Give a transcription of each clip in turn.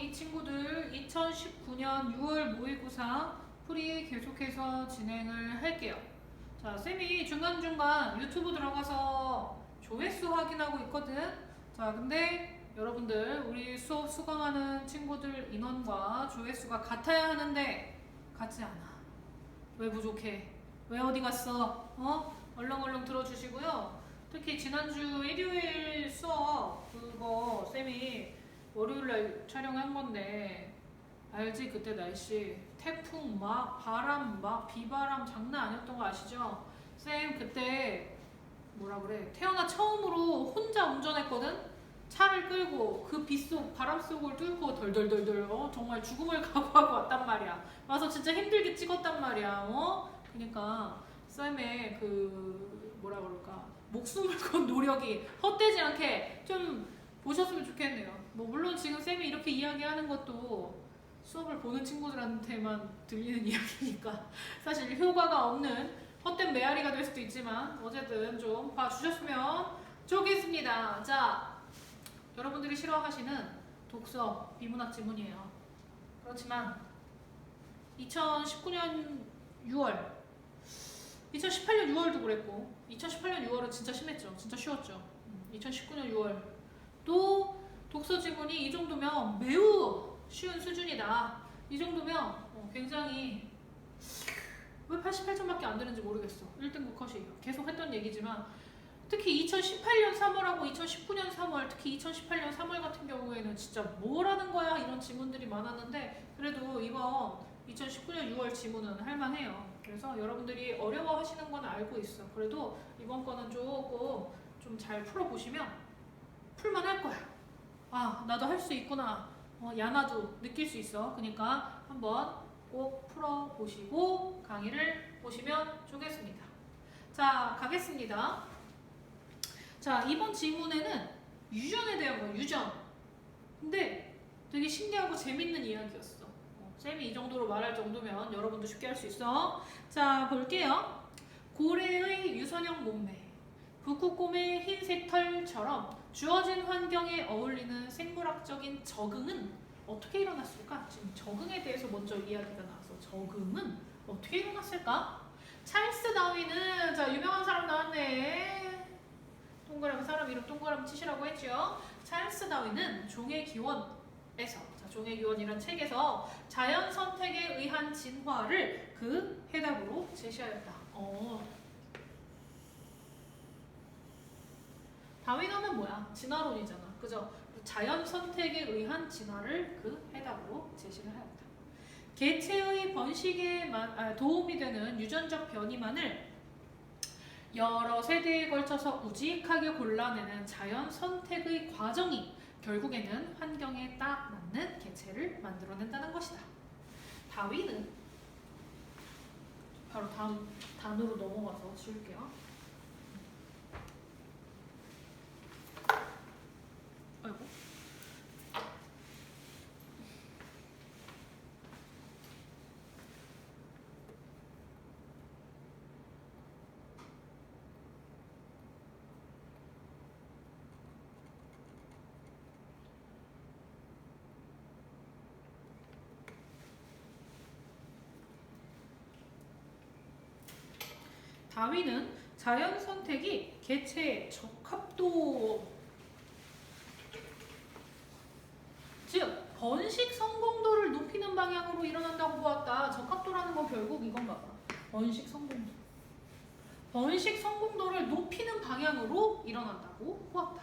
우리 친구들 2019년 6월 모의고사 풀이 계속해서 진행을 할게요. 자, 쌤이 중간중간 유튜브 들어가서 조회수 확인하고 있거든. 자, 근데 여러분들 우리 수업 수강하는 친구들 인원과 조회수가 같아야 하는데 같지 않아. 왜 부족해? 왜 어디 갔어? 얼렁얼렁 들어주시고요. 특히 지난주 일요일 수업 그거 쌤이 월요일날 촬영한 건데 알지? 그때 날씨 태풍 막 바람 막 비바람 장난 아니었던 거 아시죠? 쌤 그때 뭐라 그래 태어나 처음으로 혼자 운전했거든? 차를 끌고 그 빗속 바람 속을 뚫고 덜덜덜덜 정말 죽음을 각오하고 왔단 말이야. 와서 진짜 힘들게 찍었단 말이야. 그러니까 쌤의 그 뭐라 그럴까 목숨을 건 노력이 헛되지 않게 좀 보셨으면 좋겠네요. 뭐 물론 지금 쌤이 이렇게 이야기하는 것도 수업을 보는 친구들한테만 들리는 이야기니까 사실 효과가 없는 헛된 메아리가 될 수도 있지만 어쨌든 좀 봐주셨으면 좋겠습니다. 자, 여러분들이 싫어하시는 독서 비문학 지문이에요. 그렇지만 2019년 6월 2018년 6월도 그랬고 2018년 6월은 진짜 심했죠. 진짜 쉬웠죠. 2019년 6월 또 독서 지문이 이 정도면 매우 쉬운 수준이다. 이 정도면 굉장히 왜 88점밖에 안 되는지 모르겠어. 1등급 컷이 계속 했던 얘기지만 특히 2018년 3월하고 2019년 3월 특히 2018년 3월 같은 경우에는 진짜 뭐라는 거야 이런 지문들이 많았는데 그래도 이번 2019년 6월 지문은 할만해요. 그래서 여러분들이 어려워하시는 건 알고 있어. 그래도 이번 거는 조금 좀 잘 풀어보시면 풀만할 거야. 아 나도 할 수 있구나. 야나도 느낄 수 있어. 그러니까 한번 꼭 풀어보시고 강의를 보시면 좋겠습니다. 자 가겠습니다. 자 이번 지문에는 유전에 대한 거예요. 유전. 근데 되게 신기하고 재밌는 이야기였어. 쌤이 이 정도로 말할 정도면 여러분도 쉽게 할 수 있어. 자 볼게요. 고래의 유선형 몸매, 북극곰의 흰색 털처럼 주어진 환경에 어울리는 생물학적인 적응은 어떻게 일어났을까? 지금 적응에 대해서 먼저 이야기가 나와서 적응은 어떻게 일어났을까? 찰스 다윈은 자 유명한 사람 나왔네. 동그라미 사람 이름 동그라미 치시라고 했죠. 찰스 다윈은 종의 기원에서 종의 기원이란 책에서 자연 선택에 의한 진화를 그 해답으로 제시하였다. 다윈어는 뭐야? 진화론이잖아. 그죠? 자연 선택에 의한 진화를 그 해답으로 제시를 하였다. 개체의 번식에 도움이 되는 유전적 변이만을 여러 세대에 걸쳐서 우직하게 골라내는 자연 선택의 과정이 결국에는 환경에 딱 맞는 개체를 만들어낸다는 것이다. 다윈은 바로 다음 단으로 넘어가서 지울게요. 아이고. 다윈은 자연 선택이 개체의 적합도 즉 번식 성공도를 높이는 방향으로 일어난다고 보았다. 적합도라는 건 결국 이건가 봐. 번식 성공도. 번식 성공도를 높이는 방향으로 일어난다고 보았다.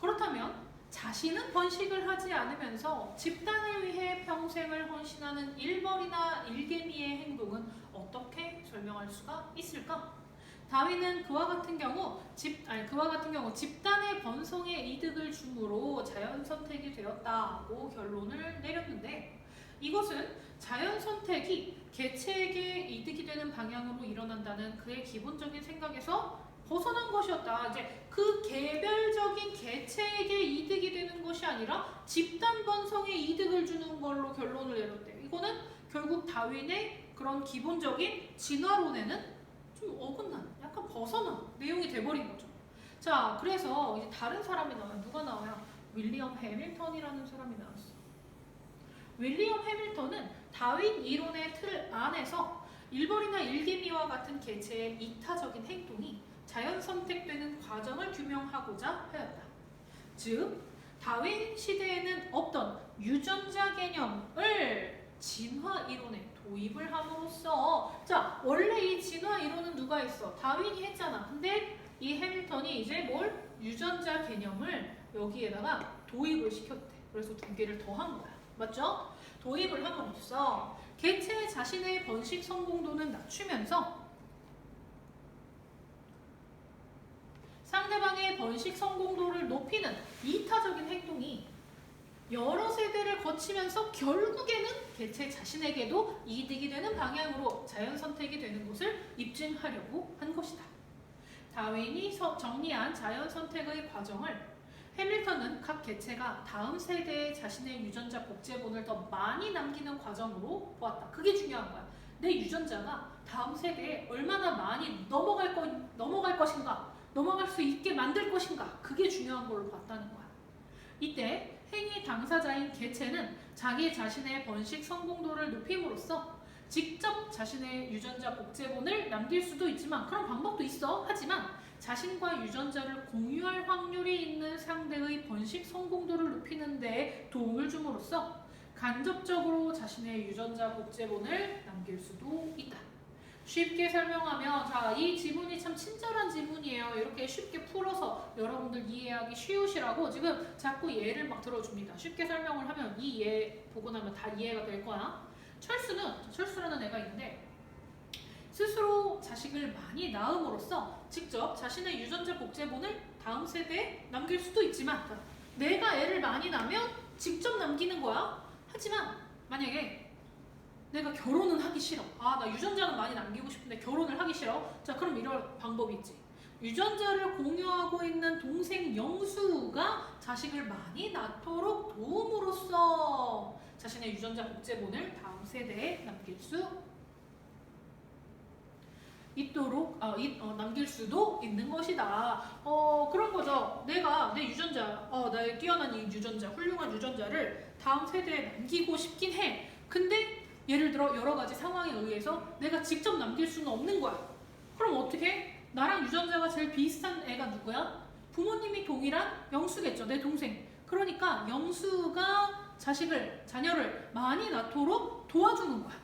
그렇다면 자신은 번식을 하지 않으면서 집단을 위해 평생을 헌신하는 일벌이나 일개미의 행동은 어떻게 설명할 수가 있을까? 다윈은 그와 같은 경우 집단의 번성에 이득을 주므로 자연 선택이 되었다고 결론을 내렸는데 이것은 자연 선택이 개체에게 이득이 되는 방향으로 일어난다는 그의 기본적인 생각에서 벗어난 것이었다. 이제 그 개별적인 개체에게 이득이 되는 것이 아니라 집단 번성에 이득을 주는 걸로 결론을 내렸대. 이거는 결국 다윈의 그런 기본적인 진화론에는 좀 어긋난, 약간 벗어난 내용이 돼버린 거죠. 자, 그래서 이제 다른 사람이 나와요. 누가 나와요? 윌리엄 해밀턴이라는 사람이 나왔어. 윌리엄 해밀턴은 다윈 이론의 틀 안에서 1번이나 1개미와 같은 개체의 이타적인 행동이 자연 선택되는 과정을 규명하고자 하였다. 즉, 다윈 시대에는 없던 유전자 개념을 진화 이론에 도입을 함으로써 자, 원래 이 진화 이론은 누가 했어? 다윈이 했잖아. 근데 이 해밀턴이 이제 뭘? 유전자 개념을 여기에다가 도입을 시켰대. 그래서 두 개를 더한 거야. 맞죠? 도입을 함으로써 개체 자신의 번식 성공도는 낮추면서 상대방의 번식 성공도를 높이는 이타적인 행동이 여러 세대를 거치면서 결국에는 개체 자신에게도 이득이 되는 방향으로 자연 선택이 되는 것을 입증하려고 한 것이다. 다윈이 정리한 자연 선택의 과정을 해밀턴은 각 개체가 다음 세대에 자신의 유전자 복제본을 더 많이 남기는 과정으로 보았다. 그게 중요한 거야. 내 유전자가 다음 세대에 얼마나 많이 넘어갈 것인가, 넘어갈 수 있게 만들 것인가, 그게 중요한 걸로 봤다는 거야. 이때 행위 당사자인 개체는 자기 자신의 번식 성공도를 높임으로써 직접 자신의 유전자 복제본을 남길 수도 있지만 그런 방법도 있어. 하지만 자신과 유전자를 공유할 확률이 있는 상대의 번식 성공도를 높이는 데 도움을 줌으로써 간접적으로 자신의 유전자 복제본을 남길 수도 있다. 쉽게 설명하면 자, 이 지문이 참 친절한 지문이에요. 이렇게 쉽게 풀어서 여러분들 이해하기 쉬우시라고 지금 자꾸 예를 막 들어줍니다. 쉽게 설명을 하면 이 예 보고 나면 다 이해가 될 거야. 철수라는 애가 있는데 스스로 자식을 많이 낳음으로써 직접 자신의 유전자 복제본을 다음 세대에 남길 수도 있지만 내가 애를 많이 낳으면 직접 남기는 거야. 하지만 만약에 내가 결혼은 하기 싫어. 나 유전자는 많이 남기고 싶은데 결혼을 하기 싫어. 자, 그럼 이런 방법이 있지. 유전자를 공유하고 있는 동생 영수가 자식을 많이 낳도록 도움으로써 자신의 유전자 복제본을 다음 세대에 남길 수 있도록 남길 수도 있는 것이다. 그런 거죠. 내가 내 유전자, 나의 뛰어난 이 유전자, 훌륭한 유전자를 다음 세대에 남기고 싶긴 해. 근데 예를 들어 여러 가지 상황에 의해서 내가 직접 남길 수는 없는 거야. 그럼 어떻게? 나랑 유전자가 제일 비슷한 애가 누구야? 부모님이 동일한 영수겠죠. 내 동생. 그러니까 영수가 자녀를 많이 낳도록 도와주는 거야.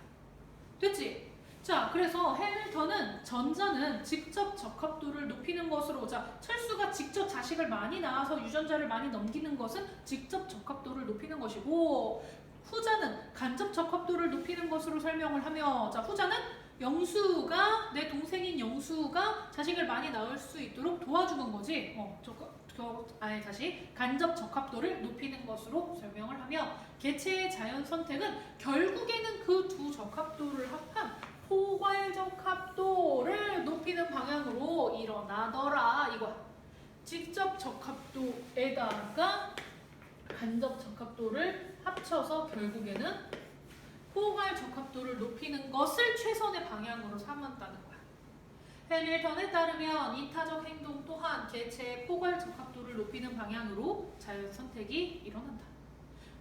됐지? 자, 그래서 해밀턴은 전자는 직접 적합도를 높이는 것으로, 자, 철수가 직접 자식을 많이 낳아서 유전자를 많이 넘기는 것은 직접 적합도를 높이는 것이고, 후자는 간접 적합도를 높이는 것으로 설명을 하며, 자, 후자는 내 동생인 영수가 자식을 많이 낳을 수 있도록 도와주는 거지. 다시 간접 적합도를 높이는 것으로 설명을 하며, 개체의 자연 선택은 결국에는 그 두 적합도를 합한 포괄적합도를 높이는 방향으로 일어나더라 이거야. 직접 적합도에다가 간접 적합도를 합쳐서 결국에는 포괄적합도를 높이는 것을 최선의 방향으로 삼았다는 거야. 해밀턴에 따르면 이타적 행동 또한 개체의 포괄적합도를 높이는 방향으로 자연 선택이 일어난다.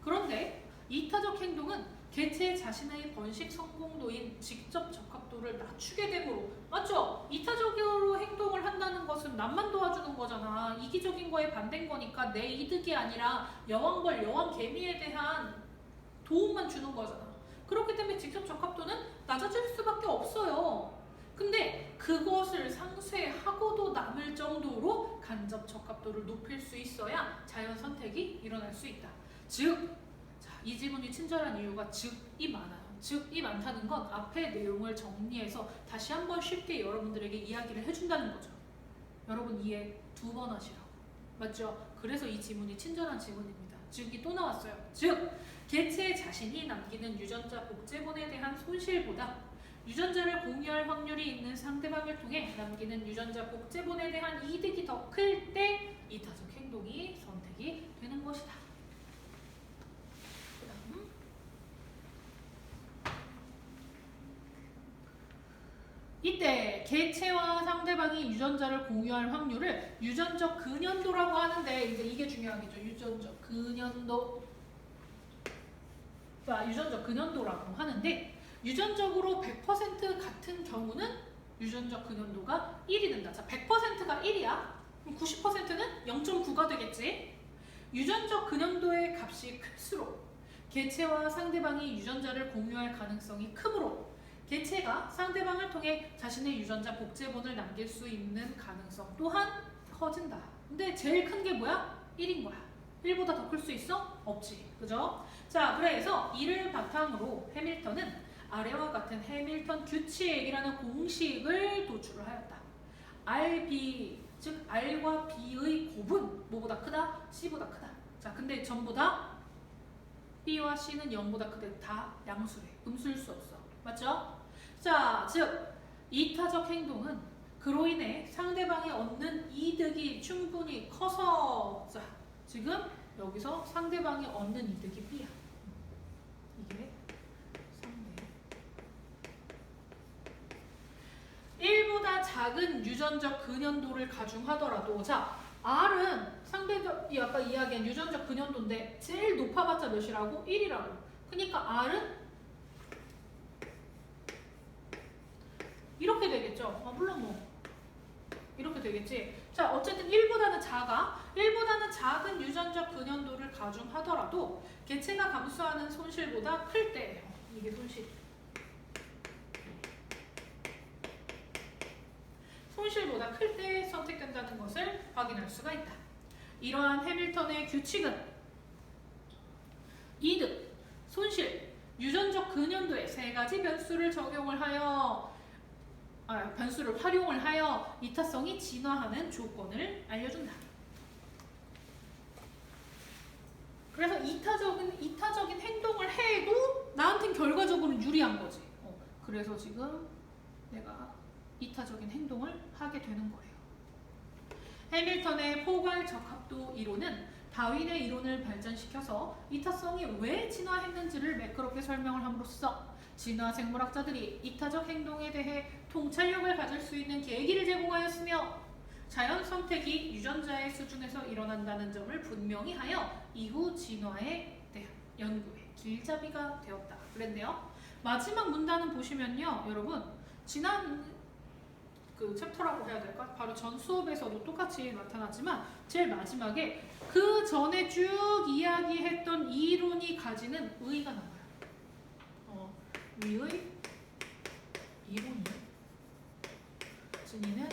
그런데 이타적 행동은 개체 자신의 번식 성공도인 직접 적합도를 낮추게 되므로, 맞죠? 이타적으로 행동을 한다는 것은 남만 도와주는 거잖아. 이기적인 거에 반대인 거니까 내 이득이 아니라 여왕벌, 여왕개미에 대한 도움만 주는 거잖아. 그렇기 때문에 직접 적합도는 낮아질 수밖에 없어요. 근데 그것을 상쇄하고도 남을 정도로 간접 적합도를 높일 수 있어야 자연 선택이 일어날 수 있다. 즉, 이 지문이 친절한 이유가 즉이 많아요. 즉이 많다는 건 앞의 내용을 정리해서 다시 한번 쉽게 여러분들에게 이야기를 해준다는 거죠. 여러분 이해 2번 하시라고. 맞죠? 그래서 이 지문이 친절한 지문입니다. 즉이 또 나왔어요. 즉, 개체 자신이 남기는 유전자 복제본에 대한 손실보다 유전자를 공유할 확률이 있는 상대방을 통해 남기는 유전자 복제본에 대한 이득이 더 클 때 이타적 행동이 선택이 되는 것이다. 이때 개체와 상대방이 유전자를 공유할 확률을 유전적 근연도라고 하는데, 이제 이게 중요하겠죠. 유전적 근연도. 유전적 근연도라고 하는데 유전적으로 100% 같은 경우는 유전적 근연도가 1이 된다. 자, 100%가 1이야. 그럼 90%는 0.9가 되겠지. 유전적 근연도의 값이 클수록 개체와 상대방이 유전자를 공유할 가능성이 크므로 개체가 상대방을 통해 자신의 유전자 복제본을 남길 수 있는 가능성 또한 커진다. 근데 제일 큰 게 뭐야? 1인 거야. 1보다 더 클 수 있어? 없지. 그죠? 자, 그래서 이를 바탕으로 해밀턴은 아래와 같은 해밀턴 규칙이라는 공식을 도출을 하였다. RB, 즉 R과 B의 곱은 뭐보다 크다? C보다 크다. 자, 근데 전부 다 B와 C는 0보다 크대. 다 양수래. 음수일 수 없어. 맞죠? 자, 즉 이타적 행동은 그로 인해 상대방이 얻는 이득이 충분히 커서 자, 지금 여기서 상대방이 얻는 이득이 B야. 이게 상대 1보다 작은 유전적 근연도를 가중하더라도 자, R은 상대적이 아까 이야기한 유전적 근연도인데 제일 높아봤자 몇이라고? 1이라고. 그러니까 R은 이렇게 되겠죠. 물론 뭐 이렇게 되겠지. 자, 어쨌든 1보다는 작아. 1보다는 작은 유전적 근연도를 가중하더라도 개체가 감수하는 손실보다 클 때예요. 이게 손실. 손실보다 클 때 선택된다는 것을 확인할 수가 있다. 이러한 해밀턴의 규칙은 이득, 손실, 유전적 근연도의 세 가지 변수를 적용을 하여 변수를 활용을 하여 이타성이 진화하는 조건을 알려준다. 그래서 이타적인 행동을 해도 나한텐 결과적으로 유리한 거지. 그래서 지금 내가 이타적인 행동을 하게 되는 거예요. 해밀턴의 포괄적합도 이론은 다윈의 이론을 발전시켜서 이타성이 왜 진화했는지를 매끄럽게 설명을 함으로써 진화 생물학자들이 이타적 행동에 대해 통찰력을 가질 수 있는 계기를 제공하였으며 자연 선택이 유전자의 수준에서 일어난다는 점을 분명히 하여 이후 진화에 대한 연구의 길잡이가 되었다. 그랬네요. 마지막 문단은 보시면요, 여러분 지난 그 챕터라고 해야 될까? 바로 전 수업에서도 똑같이 나타났지만 제일 마지막에 그 전에 쭉 이야기했던 이론이 가지는 의의가 나와요. 위의 이론이 진이는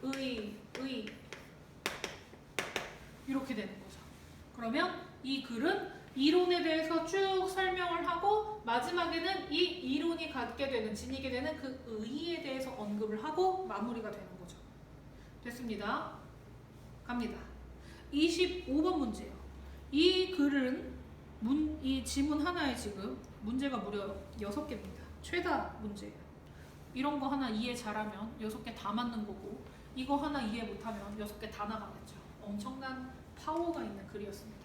의 이렇게 되는 거죠. 그러면 이 글은 이론에 대해서 쭉 설명을 하고 마지막에는 이 이론이 갖게 되는, 지니게 되는 그 의의에 대해서 언급을 하고 마무리가 되는 거죠. 됐습니다. 갑니다. 25번 문제요. 이 글은 이 지문 하나에 지금 문제가 무려 6개입니다. 최다 문제예요. 이런 거 하나 이해 잘하면 6개 다 맞는 거고 이거 하나 이해 못하면 6개 다 나가겠죠. 엄청난 파워가 있는 글이었습니다.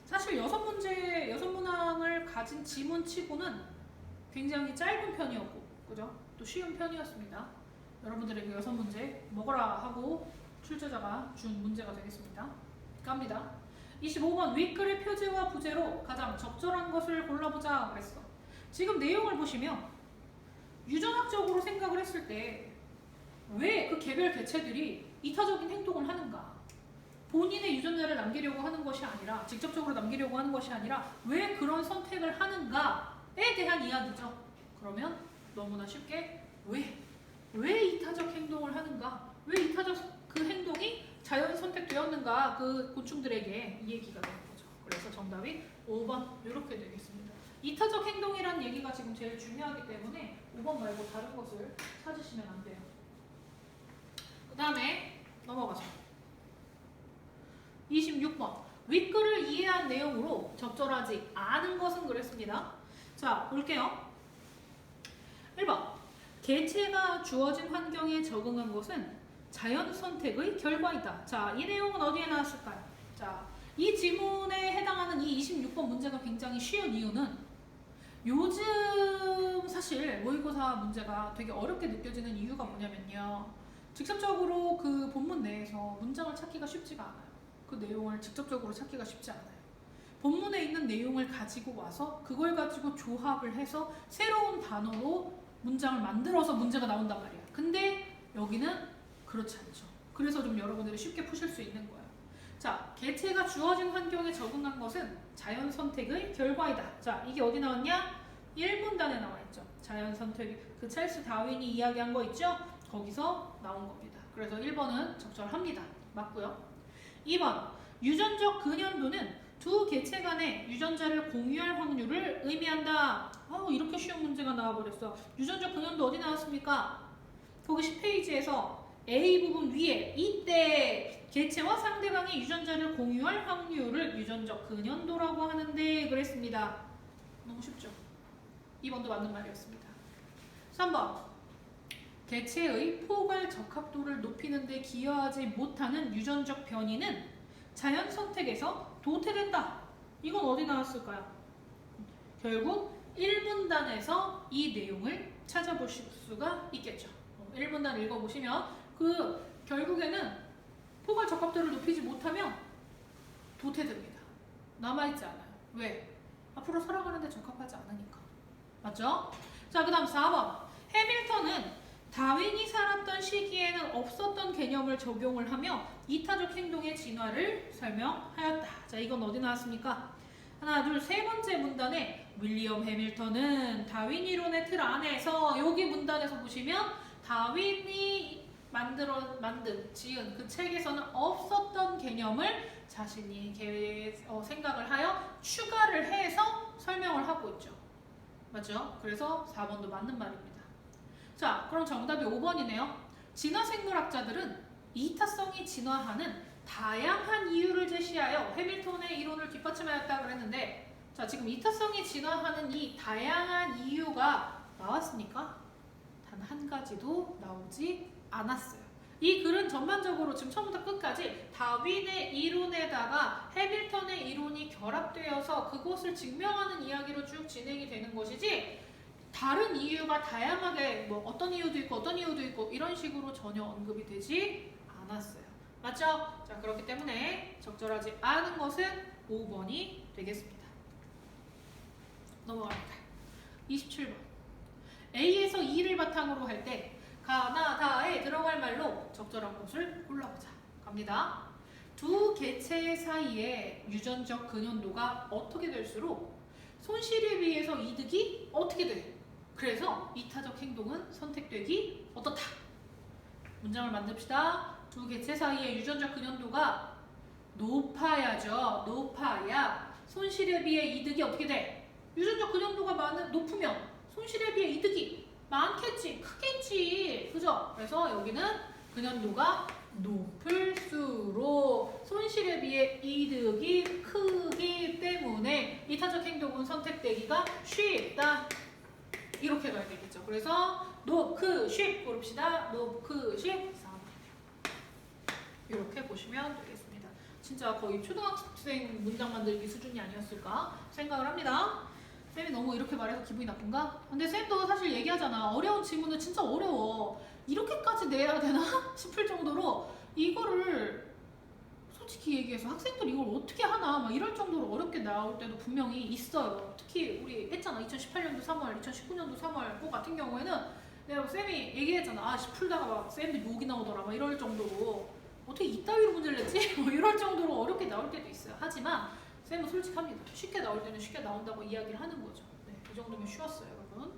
사실 6문제, 6문항을 가진 지문치고는 굉장히 짧은 편이었고, 그죠? 또 쉬운 편이었습니다. 여러분들에게 6문제 먹어라 하고 출제자가 준 문제가 되겠습니다. 갑니다. 25번 윗글의 표제와 부제로 가장 적절한 것을 골라보자 그랬어. 지금 내용을 보시면 유전학적으로 생각을 했을 때 왜 그 개별 개체들이 이타적인 행동을 하는가? 본인의 유전자를 남기려고 하는 것이 아니라 직접적으로 남기려고 하는 것이 아니라 왜 그런 선택을 하는가에 대한 이야기죠. 그러면 너무나 쉽게 왜 이타적 행동을 하는가? 왜 이타적 그 행동이 자연 선택되었는가? 그 곤충들에게 이 얘기가 되는 거죠. 그래서 정답이 5번 이렇게 되겠습니다. 이타적 행동이란 얘기가 지금 제일 중요하기 때문에 5번 말고 다른 것을 찾으시면 안 돼요. 그 다음에 넘어가서 26번 윗글을 이해한 내용으로 적절하지 않은 것은 그랬습니다. 자, 볼게요. 1번 개체가 주어진 환경에 적응한 것은 자연 선택의 결과이다. 자, 이 내용은 어디에 나왔을까요? 자, 이 지문에 해당하는 이 26번 문제가 굉장히 쉬운 이유는 요즘 사실 모의고사 문제가 되게 어렵게 느껴지는 이유가 뭐냐면요. 직접적으로 그 본문 내에서 문장을 찾기가 쉽지가 않아요. 그 내용을 직접적으로 찾기가 쉽지 않아요. 본문에 있는 내용을 가지고 와서 그걸 가지고 조합을 해서 새로운 단어로 문장을 만들어서 문제가 나온단 말이야. 근데 여기는 그렇지 않죠. 그래서 좀 여러분들이 쉽게 푸실 수 있는 거예요. 자, 개체가 주어진 환경에 적응한 것은 자연 선택의 결과이다. 자, 이게 어디 나왔냐? 1문단에 나와 있죠. 자연 선택. 그 찰스 다윈이 이야기한 거 있죠? 거기서 나온 겁니다. 그래서 1번은 적절합니다. 맞고요. 2번. 유전적 근연도는 두 개체 간의 유전자를 공유할 확률을 의미한다. 이렇게 쉬운 문제가 나와버렸어. 유전적 근연도 어디 나왔습니까? 거기 10페이지에서 A 부분 위에 이때 개체와 상대방의 유전자를 공유할 확률을 유전적 근연도라고 하는데 그랬습니다. 너무 쉽죠? 2번도 맞는 말이었습니다. 3번. 개체의 포괄 적합도를 높이는 데 기여하지 못하는 유전적 변이는 자연 선택에서 도태된다. 이건 어디 나왔을까요? 결국 1문단에서 이 내용을 찾아보실 수가 있겠죠. 1문단 읽어보시면 결국에는 포괄 적합도를 높이지 못하면 도태됩니다. 남아있지 않아요. 왜? 앞으로 살아가는데 적합하지 않으니까. 맞죠? 자, 그 다음 4번. 해밀턴은 다윈이 살았던 시기에는 없었던 개념을 적용을 하며 이타적 행동의 진화를 설명하였다. 자, 이건 어디 나왔습니까? 하나, 둘, 세 번째 문단에 윌리엄 해밀턴은 다윈 이론의 틀 안에서 여기 문단에서 보시면 다윈이 지은 그 책에서는 없었던 개념을 자신이 생각을 하여 추가를 해서 설명을 하고 있죠. 맞죠? 그래서 4번도 맞는 말입니다. 자, 그럼 정답이 5번이네요. 진화생물학자들은 이타성이 진화하는 다양한 이유를 제시하여 해밀턴의 이론을 뒷받침하였다 그랬는데, 자, 지금 이타성이 진화하는 이 다양한 이유가 나왔습니까? 단 한 가지도 나오지 않았어요. 이 글은 전반적으로 지금 처음부터 끝까지 다윈의 이론에다가 해밀턴의 이론이 결합되어서 그것을 증명하는 이야기로 쭉 진행이 되는 것이지, 다른 이유가 다양하게 어떤 이유도 있고 어떤 이유도 있고 이런 식으로 전혀 언급이 되지 않았어요. 맞죠? 자, 그렇기 때문에 적절하지 않은 것은 5번이 되겠습니다. 넘어갑니다. 27번. A에서 E를 바탕으로 할 때 가나다에 들어갈 말로 적절한 것을 골라보자. 갑니다. 두 개체 사이의 유전적 근연도가 어떻게 될수록 손실에 비해서 이득이 어떻게 돼? 그래서 이타적 행동은 선택되기 어떻다? 문장을 만듭시다. 두 개체 사이의 유전적 근연도가 높아야죠. 높아야 손실에 비해 이득이 어떻게 돼? 유전적 근연도가 높으면 손실에 비해 이득이 많겠지, 크겠지, 그죠? 그래서 여기는 근연도가 높을수록 손실에 비해 이득이 크기 때문에 이타적 행동은 선택되기가 쉽다. 이렇게 가야 되겠죠. 그래서 높크쉽 고릅시다. 높크쉽 4번. 이렇게 보시면 되겠습니다. 진짜 거의 초등학생 문장 만들기 수준이 아니었을까 생각을 합니다. 쌤이 너무 이렇게 말해서 기분이 나쁜가? 근데 쌤도 사실 얘기하잖아. 어려운 지문은 진짜 어려워. 이렇게까지 내야 되나? 싶을 정도로 이거를 솔직히 얘기해서 학생들이 이걸 어떻게 하나 막 이럴 정도로 어렵게 나올 때도 분명히 있어요. 특히 우리 했잖아. 2018년도 3월, 2019년도 3월 그 같은 경우에는 내가 쌤이 얘기했잖아. 풀다가 막 쌤들 욕이 나오더라. 막 이럴 정도로 어떻게 이따위로 문제를 냈지? 뭐 이럴 정도로 어렵게 나올 때도 있어요. 하지만 쌤은 솔직합니다. 쉽게 나올 때는 쉽게 나온다고 이야기를 하는 거죠. 네, 이 정도면 쉬웠어요, 여러분.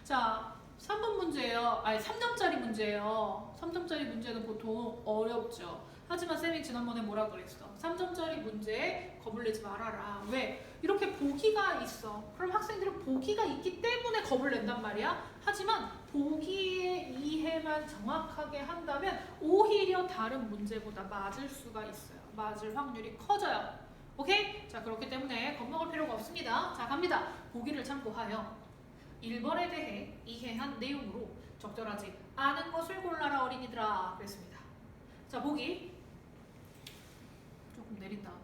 자, 3번 문제예요. 3점짜리 문제예요. 3점짜리 문제는 보통 어렵죠. 하지만 쌤이 지난번에 뭐라 그랬어? 3점짜리 문제에 겁을 내지 말아라. 왜? 이렇게 보기가 있어. 그럼 학생들은 보기가 있기 때문에 겁을 낸단 말이야. 하지만 보기의 이해만 정확하게 한다면 오히려 다른 문제보다 맞을 수가 있어요. 맞을 확률이 커져요. 오케이? 자, 그렇기 때문에 겁먹을 필요가 없습니다. 자, 갑니다. 보기를 참고하여 1번에 대해 이해한 내용으로 적절하지 않은 것을 골라라 어린이들아 그랬습니다. 자, 보기 조금 내린 다음에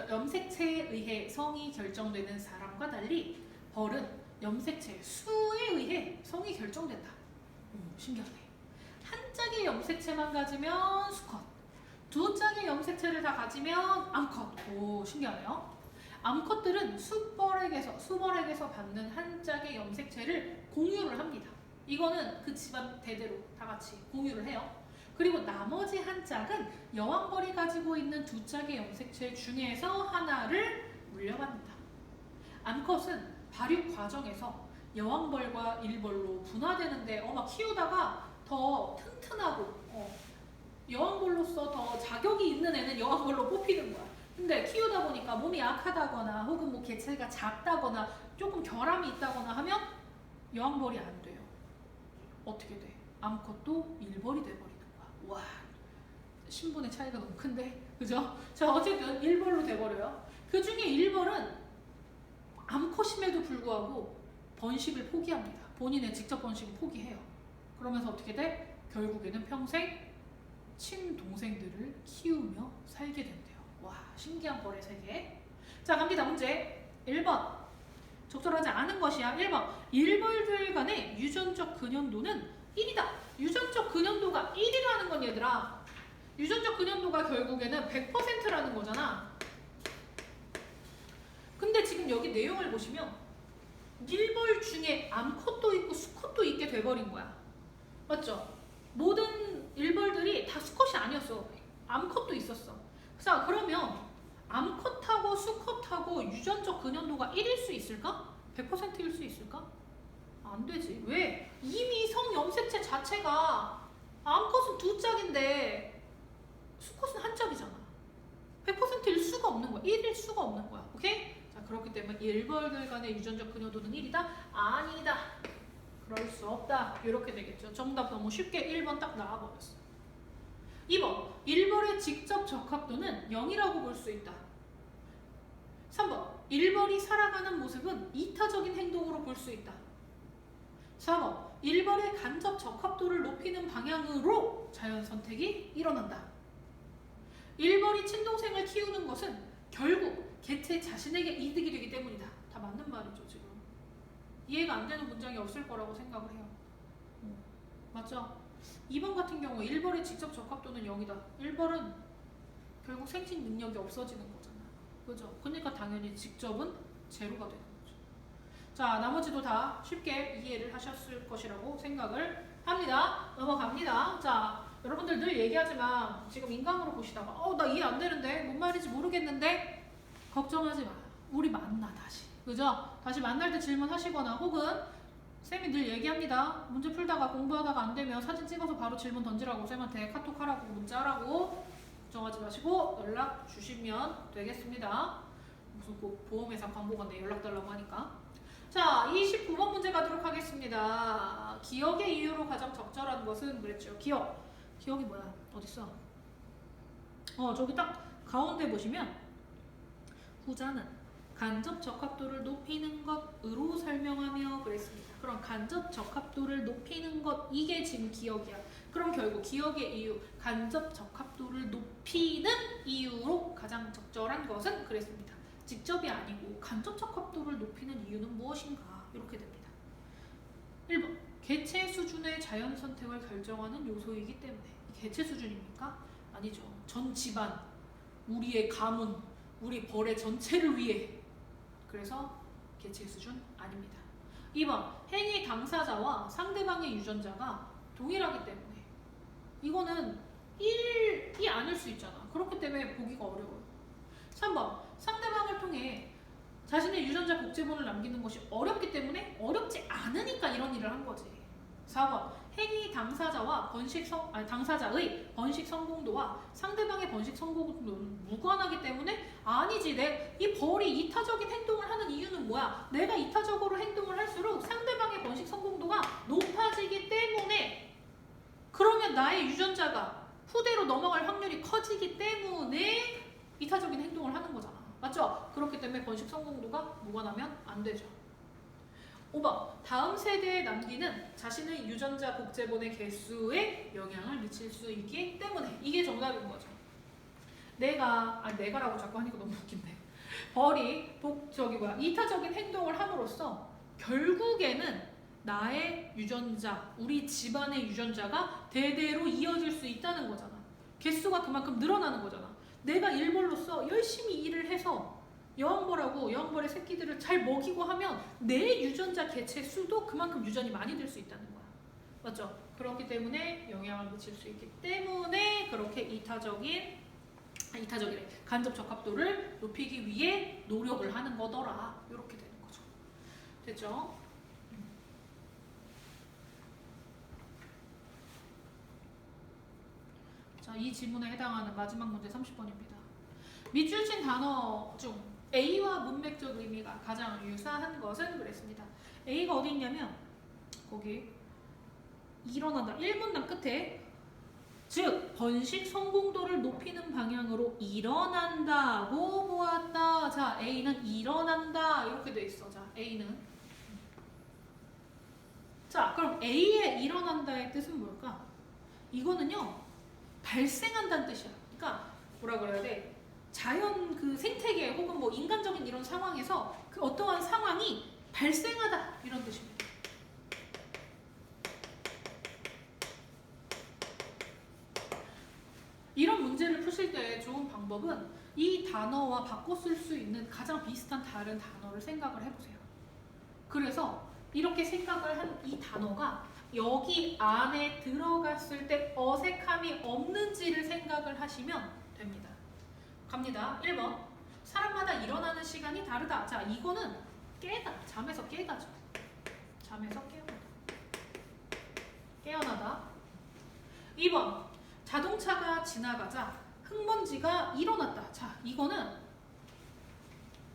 염색체에 의해 성이 결정되는 사람과 달리 벌은 염색체 수에 의해 성이 결정된다. 신기하네. 짝의 염색체만 가지면 수컷, 두 짝의 염색체를 다 가지면 암컷. 오, 신기하네요. 암컷들은 수벌에게서 받는 한 짝의 염색체를 공유를 합니다. 이거는 그 집안 대대로 다 같이 공유를 해요. 그리고 나머지 한 짝은 여왕벌이 가지고 있는 두 짝의 염색체 중에서 하나를 물려받는다. 암컷은 발육 과정에서 여왕벌과 일벌로 분화되는데 막 키우다가 더 튼튼하고 여왕벌로서 더 자격이 있는 애는 여왕벌로 뽑히는 거야. 근데 키우다 보니까 몸이 약하다거나 혹은 뭐 개체가 작다거나 조금 결함이 있다거나 하면 여왕벌이 안 돼요. 어떻게 돼? 암컷도 일벌이 돼버리는 거야. 와, 신분의 차이가 너무 큰데, 그죠? 자, 어쨌든 일벌로 돼버려요. 그 중에 일벌은 암컷임에도 불구하고 번식을 포기합니다. 본인의 직접 번식을 포기해요. 그러면서 어떻게 돼? 결국에는 평생 친동생들을 키우며 살게 된대요. 와, 신기한 벌의 세계. 자, 갑니다. 문제 1번. 적절하지 않은 것이야. 1번. 일벌들 간의 유전적 근연도는 1이다. 유전적 근연도가 1이라는 건 얘들아, 유전적 근연도가 결국에는 100%라는 거잖아. 근데 지금 여기 내용을 보시면 일벌 중에 암컷도 있고 수컷도 있게 돼버린 거야. 맞죠? 모든 일벌들이 다 수컷이 아니었어. 암컷도 있었어. 자, 그러면 암컷하고 수컷하고 유전적 근연도가 1일 수 있을까? 100%일 수 있을까? 안 되지. 왜? 이미 성염색체 자체가 암컷은 두 짝인데 수컷은 한 짝이잖아. 100%일 수가 없는 거야. 1일 수가 없는 거야. 오케이? 자, 그렇기 때문에 일벌들 간의 유전적 근연도는 1이다? 아니다. 그럴 수 없다. 이렇게 되겠죠. 정답 너무 쉽게 1번 딱 나와버렸어. 2번. 일벌의 직접 적합도는 0이라고 볼 수 있다. 3번. 일벌이 살아가는 모습은 이타적인 행동으로 볼 수 있다. 4번. 일벌의 간접 적합도를 높이는 방향으로 자연 선택이 일어난다. 일벌이 친동생을 키우는 것은 결국 개체 자신에게 이득이 되기 때문이다. 다 맞는 말이죠, 지금. 이해가 안 되는 문장이 없을 거라고 생각을 해요. 맞죠? 2번 같은 경우 일벌의 직접 적합도는 0이다. 일벌은 결국 생식 능력이 없어지는 거잖아. 그죠? 그러니까 당연히 직접은 제로가 되는 거죠. 자, 나머지도 다 쉽게 이해를 하셨을 것이라고 생각을 합니다. 넘어갑니다. 자, 여러분들 늘 얘기하지만 지금 인강으로 보시다가 나 이해 안 되는데 뭔 말인지 모르겠는데 걱정하지 마. 우리 만나 다시. 그죠? 다시 만날 때 질문하시거나 혹은 쌤이 늘 얘기합니다. 문제 풀다가 공부하다가 안 되면 사진 찍어서 바로 질문 던지라고 쌤한테 카톡 하라고 문자하라고 걱정하지 마시고 연락 주시면 되겠습니다. 무슨 꼭 보험회사 광고가 내 연락 달라고 하니까. 자, 29번 문제 가도록 하겠습니다. 기억의 이유로 가장 적절한 것은 그랬죠. 기억이 뭐야? 어딨어? 저기 딱 가운데 보시면 후자는 간접 적합도를 높이는 것으로 설명하며 그랬습니다. 그럼 간접 적합도를 높이는 것, 이게 지금 기억이야. 그럼 결국 기억의 이유, 간접 적합도를 높이는 이유로 가장 적절한 것은 그랬습니다. 직접이 아니고 간접 적합도를 높이는 이유는 무엇인가? 이렇게 됩니다. 1번. 개체 수준의 자연 선택을 결정하는 요소이기 때문에. 개체 수준입니까? 아니죠. 전 집안, 우리의 가문, 우리 벌의 전체를 위해. 그래서 개체 수준 아닙니다. 2번. 행위 당사자와 상대방의 유전자가 동일하기 때문에. 이거는 1이 아닐 수 있잖아. 그렇기 때문에 보기가 어려워요. 3번. 상대방을 통해 자신의 유전자 복제본을 남기는 것이 어렵기 때문에 어렵지 않으니까 이런 일을 한 거지. 4번. 행위 당사자와 당사자의 번식 성공도와 상대방의 번식 성공도는 무관하기 때문에 아니지. 이 벌이 이타적인 행동을 하는 이유는 뭐야? 내가 이타적으로 행동을 할수록 상대방의 번식 성공도가 높아지기 때문에, 그러면 나의 유전자가 후대로 넘어갈 확률이 커지기 때문에 이타적인 행동을 하는 거잖아. 맞죠? 그렇기 때문에 번식 성공도가 무관하면 안 되죠. 5번. 다음 세대에 남기는 자신의 유전자 복제본의 개수에 영향을 미칠 수 있기 때문에. 이게 정답인 거죠. 내가라고 자꾸 하니까 너무 웃긴데. 벌이 이타적인 행동을 함으로써 결국에는 나의 유전자, 우리 집안의 유전자가 대대로 이어질 수 있다는 거잖아. 개수가 그만큼 늘어나는 거잖아. 내가 일벌로서 열심히 일을 해서 여왕벌의 새끼들을 잘 먹이고 하면 내 유전자 개체 수도 그만큼 유전이 많이 될 수 있다는 거야. 맞죠? 그렇기 때문에 영향을 미칠 수 있기 때문에 그렇게 간접 적합도를 높이기 위해 노력을 하는 거더라. 이렇게 되는 거죠. 됐죠? 자, 이 지문에 해당하는 마지막 문제 30번입니다. 밑줄 친 단어 중 A와 문맥적 의미가 가장 유사한 것은 그랬습니다. A가 어디 있냐면 거기 일어난다. 1문단 끝에 즉 번식 성공도를 높이는 방향으로 일어난다고 보았다. 자, A는 일어난다 이렇게 돼 있어. 자, A는 자, 그럼 A의 일어난다의 뜻은 뭘까? 이거는요 발생한다는 뜻이야. 그러니까 뭐라 그래야 돼? 자연 그 생태계 혹은 뭐 인간적인 이런 상황에서 그 어떠한 상황이 발생하다 이런 뜻입니다. 이런 문제를 푸실 때 좋은 방법은 이 단어와 바꿔 쓸 수 있는 가장 비슷한 다른 단어를 생각을 해보세요. 그래서 이렇게 생각을 한 이 단어가 여기 안에 들어갔을 때 어색함이 없는지를 생각을 하시면 됩니다. 갑니다. 1번. 사람마다 일어나는 시간이 다르다. 자, 이거는 깨다. 잠에서 깨다죠. 잠에서 깨어나다. 깨어나다. 2번. 자동차가 지나가자 흙먼지가 일어났다. 자, 이거는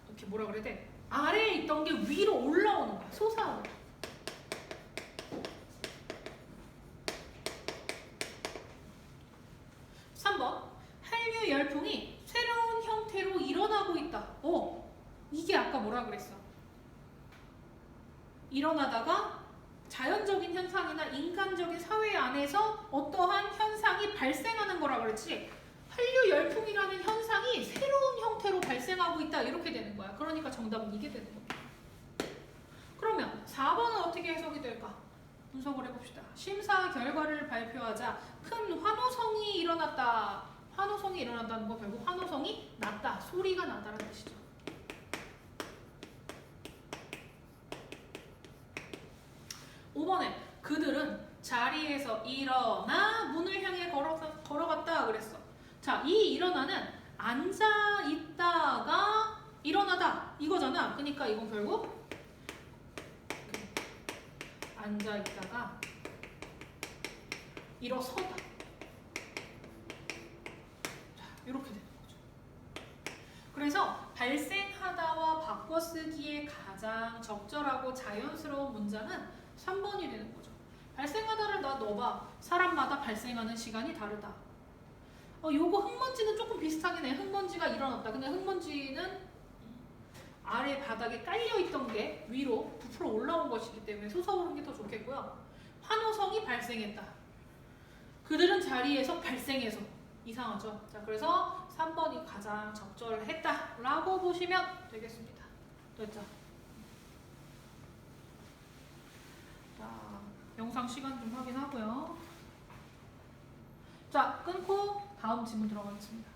이렇게 뭐라 그래야 돼? 아래에 있던 게 위로 올라오는 거야. 솟아오르다. 3번. 한류 열풍이 새로운 형태로 일어나고 있다. 이게 아까 뭐라 그랬어? 일어나다가 자연적인 현상이나 인간적인 사회 안에서 어떠한 현상이 발생하는 거라 그랬지. 한류 열풍이라는 현상이 새로운 형태로 발생하고 있다 이렇게 되는 거야. 그러니까 정답은 이게 되는 거야. 그러면 4번은 어떻게 해석이 될까? 분석을 해봅시다. 심사 결과를 발표하자 큰 환호성이 일어났다. 환호성이 일어난다는 거 결국 환호성이 났다. 소리가 나다라는 뜻이죠. 5번에 그들은 자리에서 일어나 문을 향해 걸어갔다 그랬어. 자, 이 일어나는 앉아 있다가 일어나다 이거잖아. 그러니까 이건 결국 앉아 있다가 일어서다. 자, 이렇게 되는 거죠. 그래서 발생하다와 바꿔쓰기에 가장 적절하고 자연스러운 문장은 3번이 되는 거죠. 발생하다를 나 넣어봐. 사람마다 발생하는 시간이 다르다. 요거 흙먼지는 조금 비슷하긴 해. 흙먼지가 일어났다. 근데 흙먼지는 아래 바닥에 깔려있던 게 위로 부풀어 올라온 것이기 때문에 솟아오르는 게 더 좋겠고요. 환호성이 발생했다. 그들은 자리에서 발생해서. 이상하죠? 자, 그래서 3번이 가장 적절했다라고 보시면 되겠습니다. 됐죠? 자, 영상 시간 좀 확인하고요. 자, 끊고 다음 질문 들어가겠습니다.